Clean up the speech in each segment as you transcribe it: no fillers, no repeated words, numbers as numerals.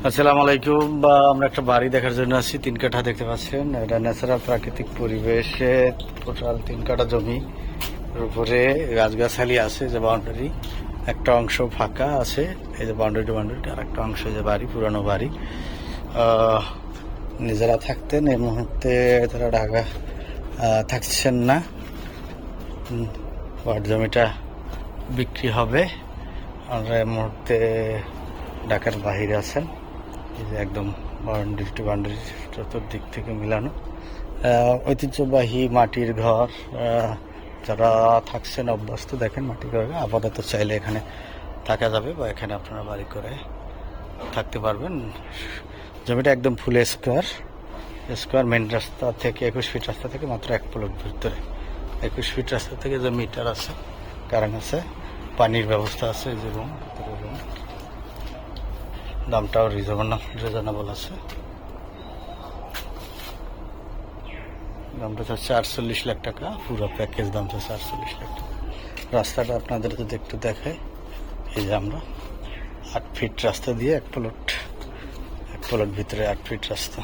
আসসালামু আলাইকুম। আমরা একটা বাড়ি দেখার জন্য আছি। 3 কাঠা দেখতে পাচ্ছেন। এটা ন্যাচারাল প্রাকৃতিক পরিবেশে টোটাল 3 কাঠা জমি, উপরে গাছগাছালি আছে, যে বাউন্ডারি একটা অংশ ফাঁকা আছে, এই যে বাউন্ডারি আর একটা অংশ যে বাড়ি, পুরানো বাড়ি। নিজেরা থাকতেন, এই মুহূর্তে তারা ঢাকা থাকছেন না। জমিটা বিক্রি হবে। আমরা এই মুহূর্তে ঢাকার বাহিরে আছেন। এই যে একদম বাউন্ডারি টু বাউন্ডারি চতুর্দিক থেকে মিলানো ঐতিহ্যবাহী মাটির ঘর। যারা থাকছেন অভ্যস্ত, দেখেন মাটির ঘর। আপাতত চাইলে এখানে থাকা যাবে বা এখানে আপনারা বাড়ি করে থাকতে পারবেন। জমিটা একদম ফুল স্কোয়ার মেন রাস্তা থেকে 21 ফিট রাস্তা থেকে মাত্র 1 প্লট ভিতরে। 21 ফিট রাস্তা থেকে যে মিটার আছে, কারেন্ট আছে, পানির ব্যবস্থা আছে, যে রুম, দামটাও রিজনেবল আছে। দামটা চাচ্ছে 48 লাখ টাকা, পুরো প্যাকেজ দাম চাচ্ছে 48 লাখ টাকা। রাস্তাটা আপনাদের যদি একটু দেখায়, এই যে আমরা 8 ফিট রাস্তা দিয়ে এক প্লট ভিতরে 8 ফিট রাস্তা।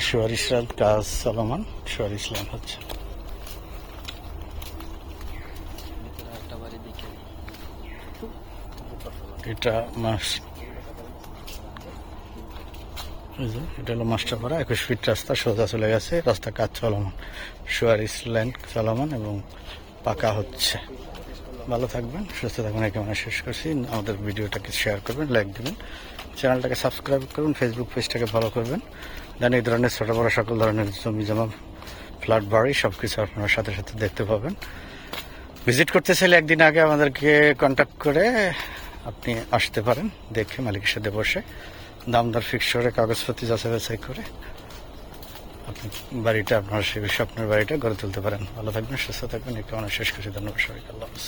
শোয়ার ইসরাত কাজ চলমান, শোয়ার ইসলাম হচ্ছে। এটা হলো মাস্টারপাড়া। 21 ফিট রাস্তা সোজা চলে গেছে, রাস্তা কাজ চলমান, শোয়ার ইসলাম চলমান এবং পাকা হচ্ছে। ভালো থাকবেন, সুস্থ থাকবেন। একেবারে শেষ করছি। আমাদের ভিডিওটাকে শেয়ার করবেন, লাইক দেবেন, চ্যানেলটাকে সাবস্ক্রাইব করবেন, ফেসবুক পেজটাকে ফলো করবেন। দেন এই ধরনের ছোটো বড়ো সকল ধরনের জমি জমা, ফ্ল্যাট বাড়ি সব কিছু আপনারা সাথে সাথে দেখতে পাবেন। ভিজিট করতে চাইলে একদিন আগে আমাদেরকে কন্ট্যাক্ট করে আপনি আসতে পারেন, দেখে মালিকের সাথে বসে দামদার ফিক্স করে কাগজপত্র যাচাই বাছাই করে আপনি বাড়িটা, আপনার সেই স্বপ্নের বাড়িটা গড়ে তুলতে পারেন। ভালো থাকবেন, সুস্থ থাকবেন। একটু অনেক শেষ করছি। ধন্যবাদ সবাইকে। আল্লাহ হাফেজ।